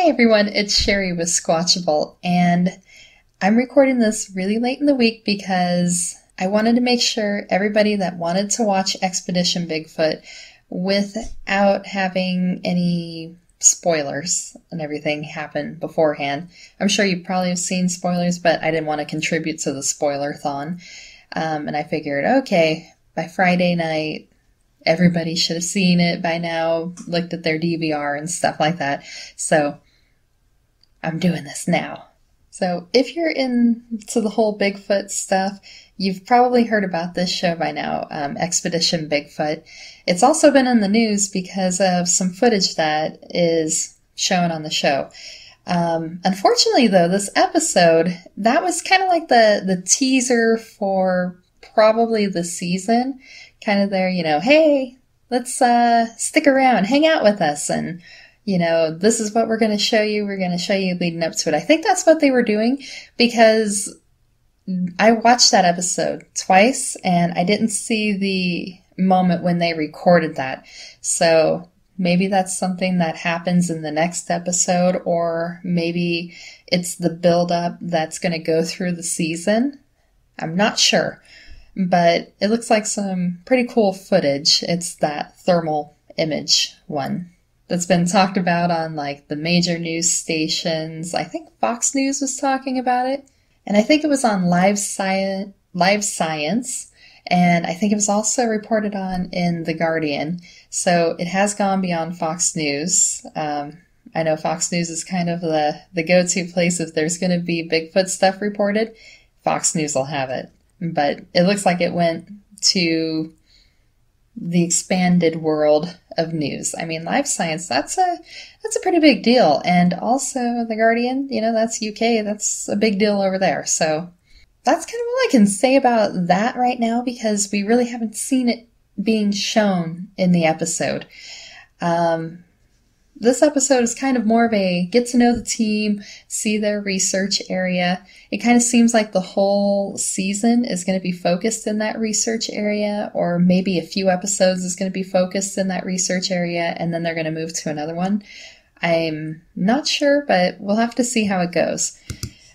everyone, it's Sherry with Squatchable, and I'm recording this really late in the week because I wanted to make sure everybody that wanted to watch Expedition Bigfoot without having any spoilers and everything happen beforehand. I'm sure you probably have seen spoilers, but I didn't want to contribute to the spoiler-thon. And I figured, okay, by Friday night, everybody should have seen it by now, looked at their DVR and stuff like that. So I'm doing this now. So if you're into the whole Bigfoot stuff, you've probably heard about this show by now, Expedition Bigfoot. It's also been in the news because of some footage that is shown on the show. Unfortunately, though, this episode, that was kind of like the teaser for probably the season. Kind of there, hey, let's stick around, hang out with us, and, this is what we're going to show you. We're going to show you leading up to it. I think that's what they were doing because I watched that episode twice, and I didn't see the moment when they recorded that. So maybe that's something that happens in the next episode, or maybe it's the build-up that's going to go through the season. I'm not sure. But it looks like some pretty cool footage. It's that thermal image one that's been talked about on like the major news stations. I think Fox News was talking about it. And I think it was on Live Science. And I think it was also reported on in The Guardian. So it has gone beyond Fox News. I know Fox News is kind of the go-to place if there's going to be Bigfoot stuff reported. Fox News will have it. But it looks like it went to the expanded world of news. I mean, Live Science, that's a pretty big deal. And also The Guardian, that's UK, that's a big deal over there. So that's kind of all I can say about that right now because we really haven't seen it being shown in the episode. This episode is kind of more of a get to know the team, see their research area. It kind of seems like the whole season is going to be focused in that research area, or maybe a few episodes is going to be focused in that research area, and then they're going to move to another one. I'm not sure, but we'll have to see how it goes.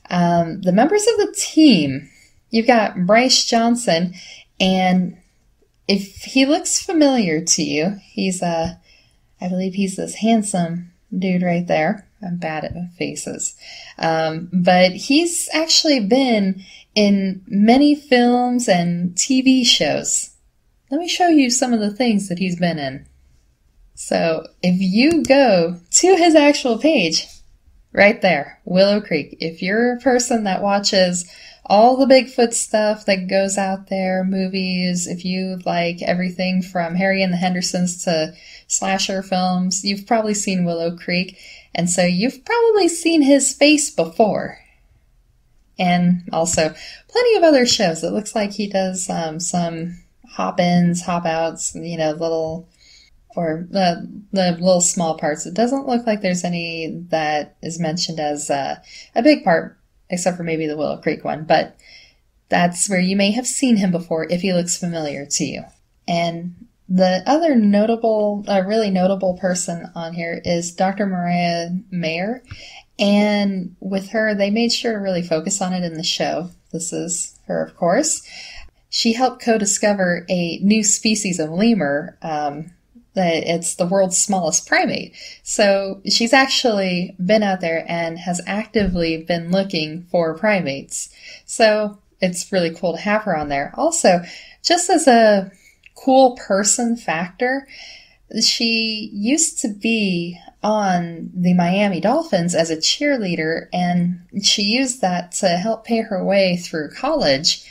The members of the team, you've got Bryce Johnson, and if he looks familiar to you, I believe he's this handsome dude right there. I'm bad at faces. But he's actually been in many films and TV shows. Let me show you some of the things that he's been in. So if you go to his actual page, right there, Willow Creek, if you're a person that watches all the Bigfoot stuff that goes out there, movies, if you like everything from Harry and the Hendersons to slasher films, you've probably seen Willow Creek, and so you've probably seen his face before. And also plenty of other shows. It looks like he does some hop-ins, hop-outs, little, or the little small parts. It doesn't look like there's any that is mentioned as a big part, except for maybe the Willow Creek one, but that's where you may have seen him before if he looks familiar to you. And the other really notable person on here is Dr. Mariah Mayer, and with her, they made sure to really focus on it in the show. This is her, of course. She helped co-discover a new species of lemur. It's the world's smallest primate. So she's actually been out there and has actively been looking for primates. So it's really cool to have her on there. Also, just as a cool person factor, she used to be on the Miami Dolphins as a cheerleader, and she used that to help pay her way through college.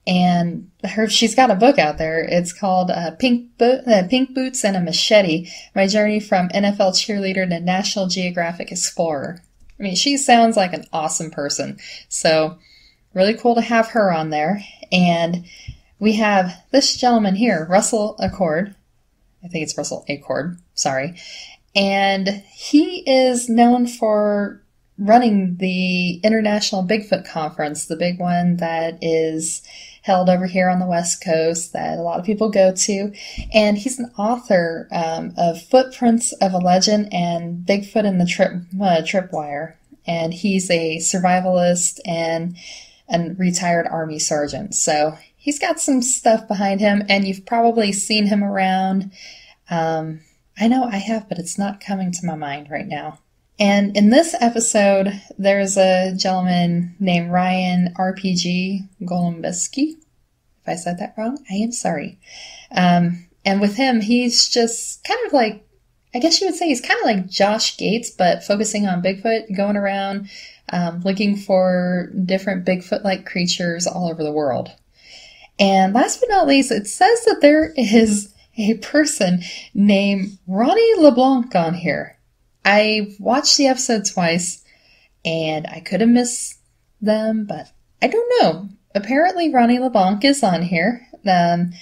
And she's got a book out there. It's called Pink Boots and a Machete, My Journey from NFL Cheerleader to National Geographic Explorer. I mean, she sounds like an awesome person. So really cool to have her on there. And we have this gentleman here, Russell Accord. I think it's Russell Accord, sorry. And he is known for running the International Bigfoot Conference, the big one that is held over here on the West Coast that a lot of people go to. And he's an author of Footprints of a Legend and Bigfoot in the Tripwire. And he's a survivalist and a retired Army sergeant. So he's got some stuff behind him, and you've probably seen him around. I know I have, but it's not coming to my mind right now. And in this episode, there's a gentleman named Ryan RPG Golombiski. If I said that wrong, I am sorry. And with him, he's just kind of like, I guess you would say he's kind of like Josh Gates, but focusing on Bigfoot, going around looking for different Bigfoot-like creatures all over the world. And last but not least, it says that there is a person named Ronnie LeBlanc on here. I watched the episode twice, and I could have missed them, but I don't know. Apparently, Ronnie LeBlanc is on here, and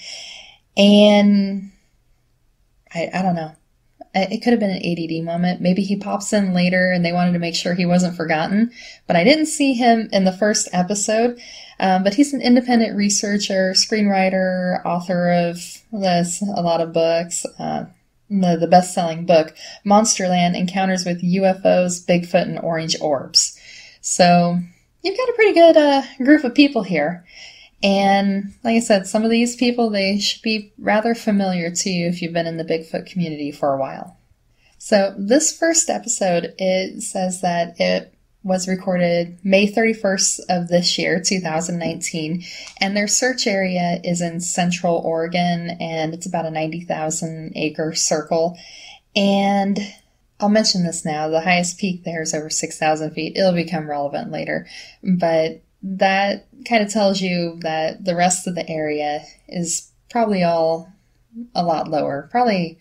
I don't know. It could have been an ADD moment. Maybe he pops in later, and they wanted to make sure he wasn't forgotten. But I didn't see him in the first episode. But he's an independent researcher, screenwriter, author of a lot of books. The best-selling book, Monsterland: Encounters with UFOs, Bigfoot, and Orange Orbs. So you've got a pretty good group of people here. And like I said, some of these people, they should be rather familiar to you if you've been in the Bigfoot community for a while. So this first episode, it says that it was recorded May 31st of this year, 2019, and their search area is in Central Oregon, and it's about a 90,000 acre circle. And I'll mention this now, the highest peak there is over 6,000 feet. It'll become relevant later, but that kind of tells you that the rest of the area is probably all a lot lower, probably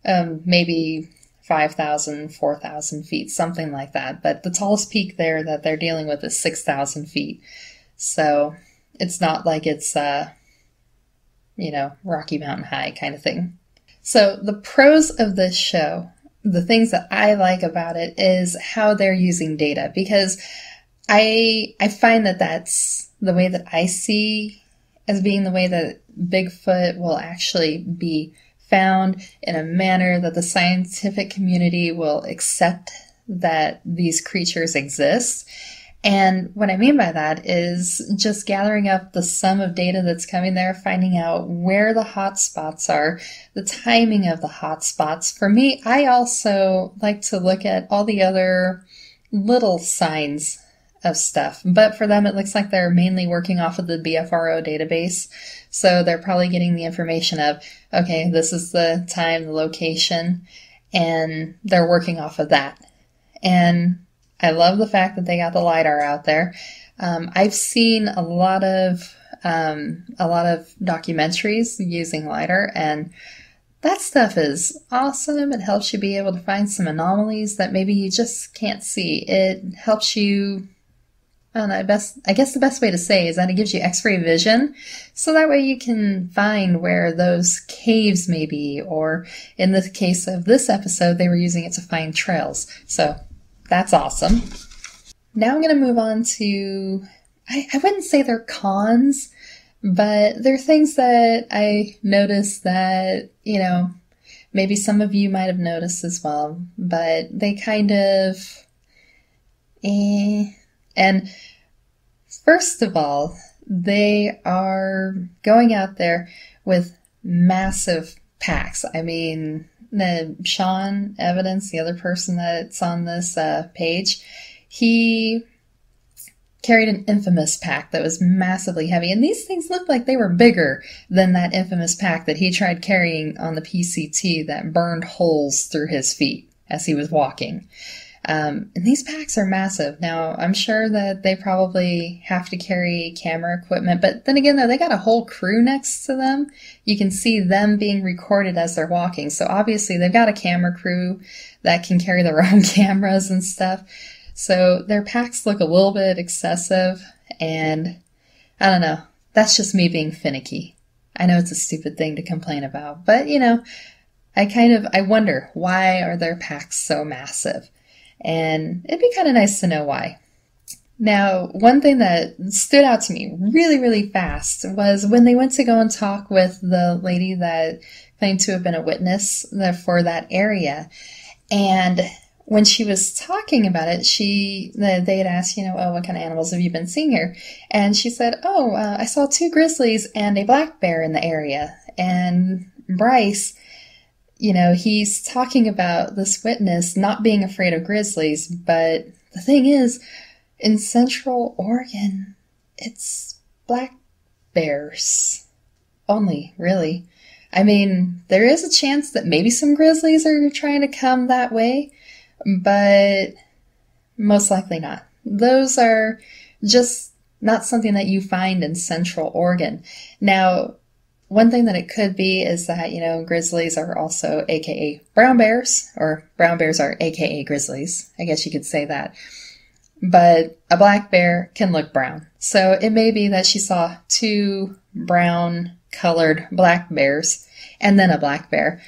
maybe 5,000, 4,000 feet, something like that. But the tallest peak there that they're dealing with is 6,000 feet. So it's not like it's, Rocky Mountain High kind of thing. So the pros of this show, the things that I like about it is how they're using data, because I find that that's the way that I see as being the way that Bigfoot will actually be found in a manner that the scientific community will accept that these creatures exist. And what I mean by that is just gathering up the sum of data that's coming there, finding out where the hot spots are, the timing of the hot spots. For me, I also like to look at all the other little signs of stuff, but for them it looks like they're mainly working off of the BFRO database, so they're probably getting the information of, okay, this is the time, the location, and they're working off of that. And I love the fact that they got the LiDAR out there. I've seen a lot of documentaries using LiDAR, and that stuff is awesome. It helps you be able to find some anomalies that maybe you just can't see. It helps you, I don't know, I guess the best way to say is that it gives you X-ray vision, so that way you can find where those caves may be, or in the case of this episode, they were using it to find trails. So that's awesome. Now I'm going to move on to, I wouldn't say they're cons, but they're things that I noticed that, maybe some of you might have noticed as well, but they kind of, And first of all, they are going out there with massive packs. I mean, Sean Evidence, the other person that's on this page, he carried an Infamous pack that was massively heavy. And these things looked like they were bigger than that Infamous pack that he tried carrying on the PCT that burned holes through his feet as he was walking. And these packs are massive. Now, I'm sure that they probably have to carry camera equipment, but then again, though, they got a whole crew next to them. You can see them being recorded as they're walking. So obviously they've got a camera crew that can carry their own cameras and stuff. So their packs look a little bit excessive, and I don't know. That's just me being finicky. I know it's a stupid thing to complain about, but I wonder, why are their packs so massive? And it'd be kind of nice to know why. Now, one thing that stood out to me really, really fast was when they went to go and talk with the lady that claimed to have been a witness for that area. And when she was talking about it, they had asked, oh, what kind of animals have you been seeing here? And she said, I saw 2 grizzlies and a black bear in the area. And Bryce, he's talking about this witness not being afraid of grizzlies, but the thing is, in Central Oregon, it's black bears only, really. I mean, there is a chance that maybe some grizzlies are trying to come that way, but most likely not. Those are just not something that you find in Central Oregon. Now, one thing that it could be is that, grizzlies are also AKA brown bears, or brown bears are AKA grizzlies. I guess you could say that. But a black bear can look brown. So it may be that she saw 2 brown colored black bears and then a black bear.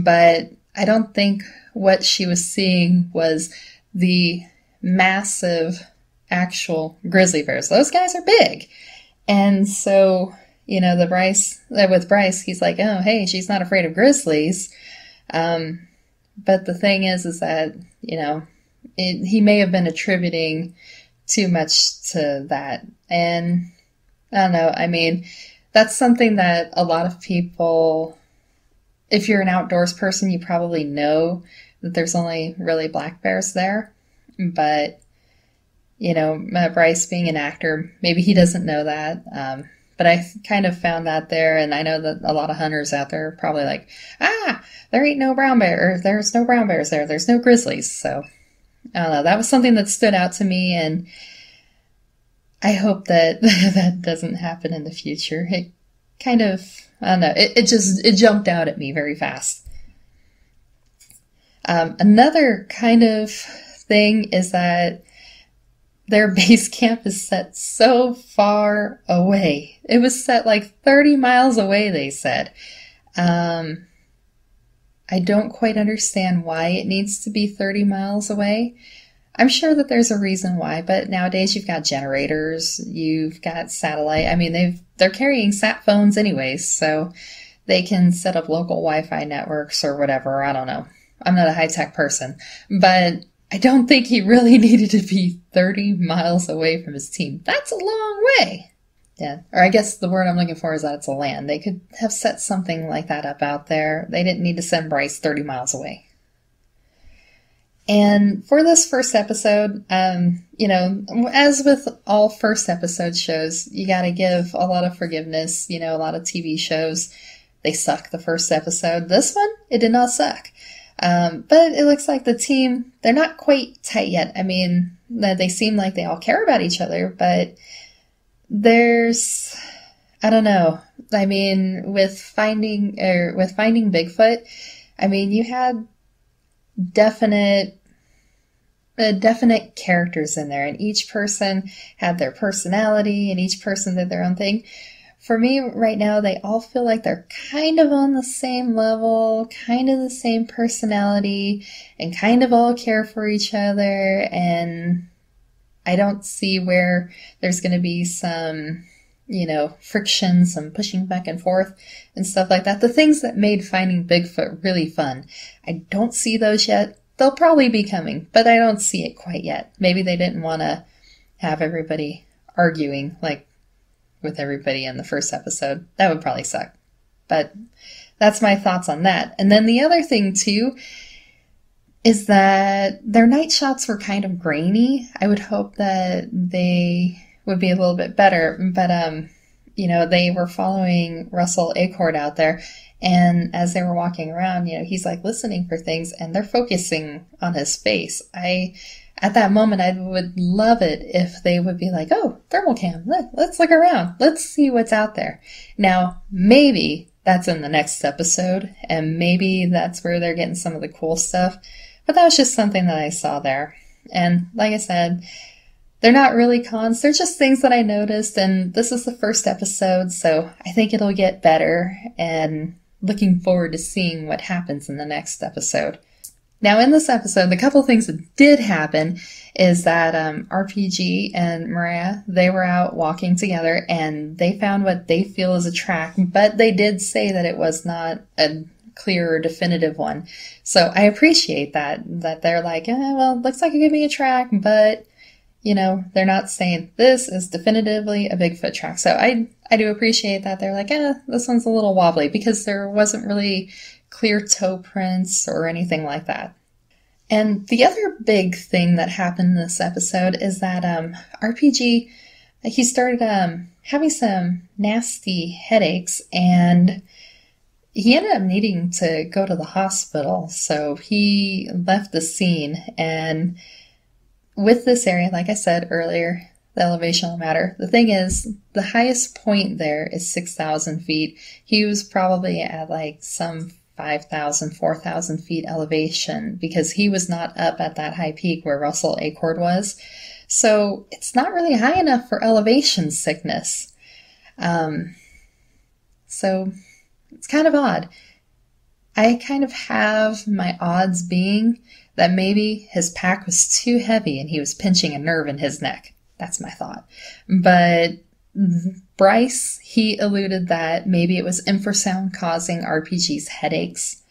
But I don't think what she was seeing was the massive actual grizzly bears. Those guys are big. And so, with Bryce, he's like, oh, hey, she's not afraid of grizzlies. But the thing is that, he may have been attributing too much to that. And I don't know. I mean, that's something that a lot of people, if you're an outdoors person, you probably know that there's only really black bears there. But, Bryce being an actor, maybe he doesn't know that. But I kind of found that there, and I know that a lot of hunters out there are probably like, there ain't no brown bear, or there's no brown bears there, there's no grizzlies. So I don't know, that was something that stood out to me, and I hope that that doesn't happen in the future. It kind of, I don't know, it jumped out at me very fast. Another kind of thing is that their base camp is set so far away. It was set like 30 miles away, they said. I don't quite understand why it needs to be 30 miles away. I'm sure that there's a reason why, but nowadays you've got generators, you've got satellite. I mean, they're carrying sat phones anyways, so they can set up local Wi-Fi networks or whatever. I don't know. I'm not a high-tech person, but I don't think he really needed to be 30 miles away from his team. That's a long way. Yeah, or I guess the word I'm looking for is that it's a land. They could have set something like that up out there. They didn't need to send Bryce 30 miles away. And for this first episode, as with all first episode shows, you got to give a lot of forgiveness. A lot of TV shows, they suck the first episode. This one, it did not suck. But it looks like the team, they're not quite tight yet. I mean, they seem like they all care about each other, but I don't know. I mean, with finding Bigfoot, I mean, you had definite characters in there, and each person had their personality, and each person did their own thing. For me, right now, they all feel like they're kind of on the same level, kind of the same personality, and kind of all care for each other, and I don't see where there's going to be some, friction, some pushing back and forth and stuff like that. The things that made Finding Bigfoot really fun. I don't see those yet. They'll probably be coming, but I don't see it quite yet. Maybe they didn't want to have everybody arguing like with everybody in the first episode. That would probably suck. But that's my thoughts on that. And then the other thing, too, is that their night shots were kind of grainy. I would hope that they would be a little bit better, but they were following Russell Acord out there, and as they were walking around, he's like listening for things, and they're focusing on his face. At that moment, I would love it if they would be like, oh, thermal cam, let's look around, let's see what's out there. Now, maybe that's in the next episode, and maybe that's where they're getting some of the cool stuff. But that was just something that I saw there. And like I said, they're not really cons. They're just things that I noticed. And this is the first episode, so I think it'll get better. And looking forward to seeing what happens in the next episode. Now, in this episode, the couple things that did happen is that RPG and Maria, they were out walking together and they found what they feel is a track, but they did say that it was not a clear or definitive one. So I appreciate that they're like, well, looks like it could be a track, but, you know, they're not saying this is definitively a Bigfoot track. So I do appreciate that they're like, this one's a little wobbly, because there wasn't really clear toe prints or anything like that. And the other big thing that happened in this episode is that RPG, he started having some nasty headaches, and he ended up needing to go to the hospital. So he left the scene. And with this area, like I said earlier, the elevation will matter. The thing is, the highest point there is 6,000 feet. He was probably at like some 5,000, 4,000 feet elevation, because he was not up at that high peak where Russell Acord was. So it's not really high enough for elevation sickness. So it's kind of odd. I kind of have my odds being that maybe his pack was too heavy and he was pinching a nerve in his neck. That's my thought. But Bryce, he alluded that maybe it was infrasound causing RPG's headaches.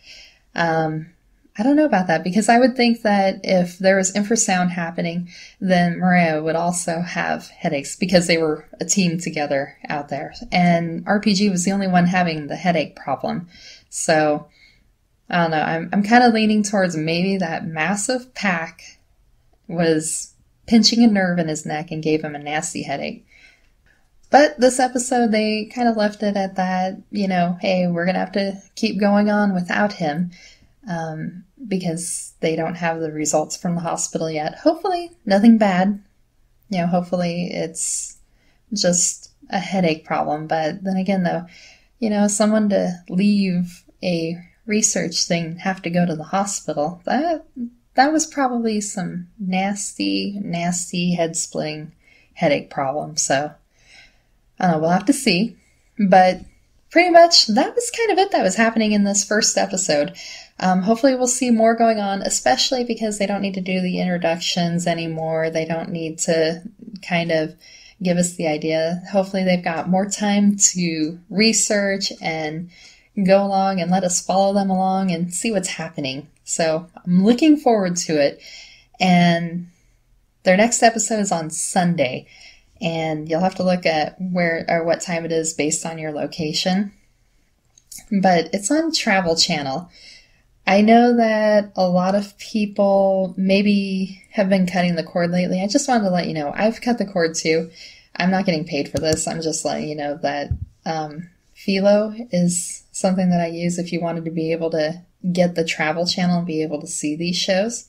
I don't know about that, because I would think that if there was infrasound happening, then Maria would also have headaches, because they were a team together out there. And RPG was the only one having the headache problem. So, I don't know. I'm kind of leaning towards maybe that massive pack was pinching a nerve in his neck and gave him a nasty headache. But this episode, they kind of left it at that, you know, hey, we're going to have to keep going on without him, because they don't have the results from the hospital yet. Hopefully, nothing bad. You know, hopefully it's just a headache problem. But then again, though, you know, someone to leave a research thing and have to go to the hospital, that was probably some nasty, nasty head-splitting headache problem. So, I don't know, we'll have to see. But pretty much that was kind of it that was happening in this first episode. Hopefully we'll see more going on, especially because they don't need to do the introductions anymore. They don't need to kind of give us the idea. Hopefully they've got more time to research and go along and let us follow them along and see what's happening. So I'm looking forward to it. And their next episode is on Sunday. And you'll have to look at where or what time it is based on your location. But it's on Travel Channel. I know that a lot of people maybe have been cutting the cord lately. I just wanted to let you know, I've cut the cord too. I'm not getting paid for this. I'm just letting you know that Philo is something that I use if you wanted to be able to get the Travel Channel and be able to see these shows.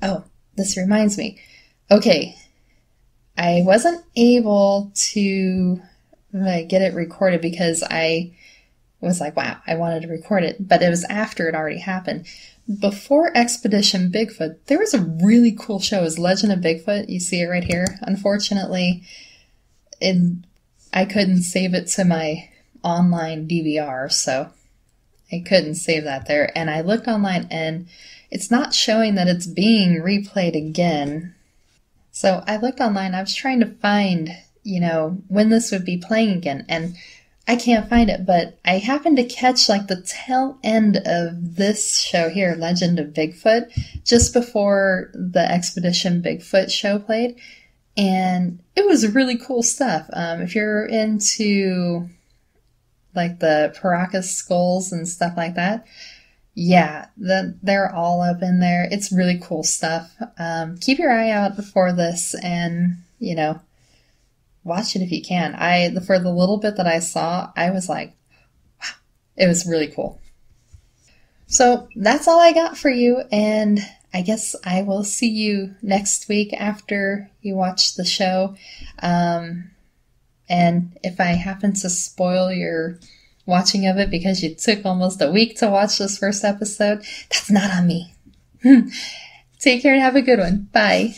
Oh, this reminds me. Okay, I wasn't able to get it recorded because I was like, wow, I wanted to record it, but it was after it already happened. Before Expedition Bigfoot, there was a really cool show. It was Legend of Bigfoot. You see it right here. Unfortunately, I couldn't save it to my online DVR, so I couldn't save that there. And I looked online, and it's not showing that it's being replayed again. So I looked online. I was trying to find, you know, when this would be playing again, and I can't find it, but I happened to catch like the tail end of this show here, Legend of Bigfoot, just before the Expedition Bigfoot show played. And it was really cool stuff. If you're into like the Paracas skulls and stuff like that, yeah, they're all up in there. It's really cool stuff. Keep your eye out for this and, you know, watch it if you can. For the little bit that I saw, I was like, wow, it was really cool. So that's all I got for you, and I guess I will see you next week after you watch the show. And if I happen to spoil your watching of it because you took almost a week to watch this first episode, that's not on me. Take care and have a good one. Bye.